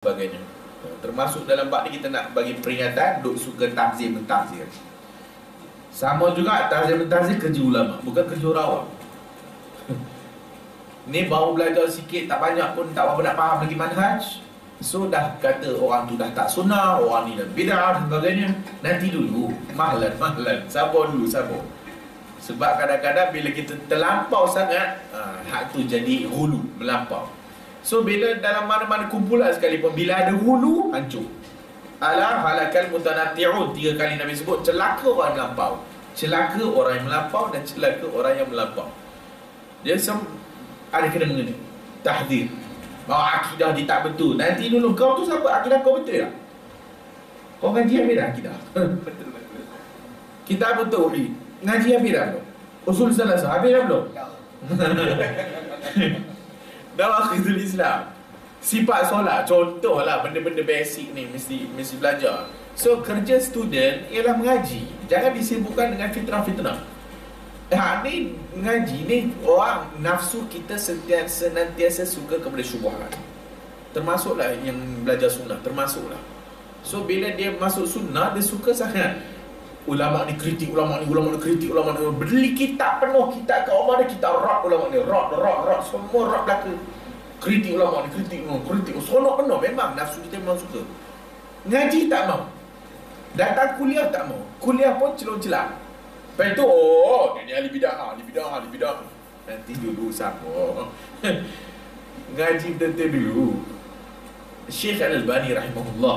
sebagainya. Termasuk dalam bab ni kita nak bagi peringatan duk suka tahzir mentahzir. Sama juga tahzir mentahzir kerja ulama, bukan kerja orang awam. Ni baru belajar sikit, tak banyak pun, tak apa nak faham lagi manhaj. So dah kata orang tu dah tak sunnah, orang ni dah bid'ah dan sebagainya. Nanti dulu, mahlan, sabar dulu, sabar. Sebab kadang-kadang bila kita terlampau sangat, hak tu jadi hulu, melampau. So bila dalam mana-mana kumpulan sekalipun, bila ada hulu, hancur. Ala halakal mutanatti'un, 3 kali Nabi sebut, celaka orang yang melampau. Celaka orang yang melampau dan celaka orang yang melampau. Dia ada kena-mengena tahzir bahawa akidah dia tak betul. Nanti dulu kau tu siapa? Akidah kau betul tak? Kau ngaji habis dah akidah? Betul. Kita betul ni ngaji habis dah belum? Usul salasah habis dah belum? Dalam akidul Islam, sifat solat, contohlah benda-benda basic ni mesti belajar. So kerja student ialah mengaji. Jangan disibukkan dengan fitrah-fitrah. Ni ngaji ni orang nafsu kita senantiasa suka kepada syubhat. Termasuklah yang belajar sunnah, termasuklah. So bila dia masuk sunnah, dia suka sangat ulama ni kritik ulama ni kritik ulama ni. Beli kitab penuh, kitab kat rumah dia, kitab rak ulama ni, rak semua rak belaka. Kritik ulama ni, kritik sonok penuh. Memang nafsu kita memang suka. Ngaji tak mau. Datang kuliah tak mau. Kuliah pun celon-celang. Lepas tu, ni ahli bid'ah. Nanti dulu sama. Ngaji betul-betul dulu. Syekh Al-Albani rahimahullah.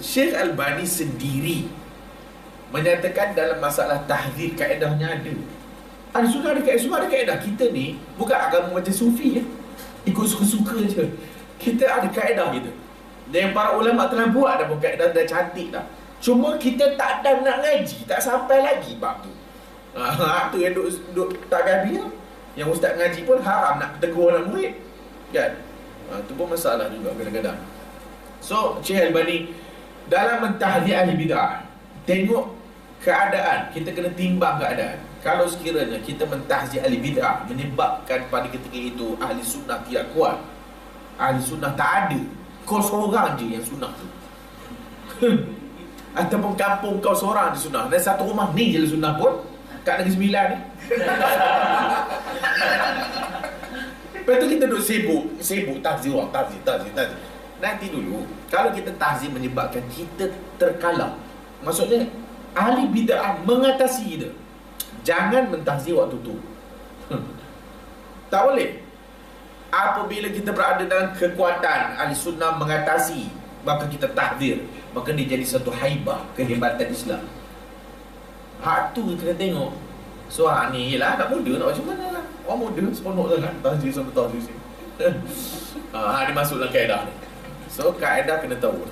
Syekh Al-Albani sendiri menyatakan dalam masalah tahzir kaedahnya ada. Ada sunnah, ada kaedah. Kita ni bukan agama macam sufi ya. Ikut suka-suka je. Kita ada kaedah kita. Dan para ulama telah buat dah pun kaedah dah cantik dah. Cuma kita tak ada nak ngaji, tak sampai lagi bab tu. Tu yang duk tak habis. Yang ustaz ngaji pun haram nak tegur anak murid. Kan? Tu pun masalah juga kadang-kadang. So, Syekh Al-Albani dalam mentahzir ahli bid'ah, tengok keadaan, kita kena timbang keadaan. Kalau sekiranya kita mentahzir ahli bid'ah menyebabkan pada ketika itu ahli sunnah tidak kuat, ahli sunnah tak ada, kau seorang je yang sunnah tu. Ataupun kampung kau seorang di sunnah, dan satu rumah ni je sunnah pun kat Negeri Sembilan ni. Lepas tu kita duduk sibuk tahzir orang, tahzir. Nanti dulu kalau kita tahzir menyebabkan kita terkalah, maksudnya ahli bid'ah mengatasi kita, jangan mentahzir waktu tu. Tak boleh. Apabila kita berada dalam kekuatan ahli sunnah mengatasi, maka kita tahzir, maka dia jadi satu haibah, kehebatan Islam. Hak tu kita tengok. So ni lah anak muda nak macam mana lah. Orang muda seronok sangat tahzir sampai tahzir. Dia masuk dalam kaedah ni. So kaedah kena tahu.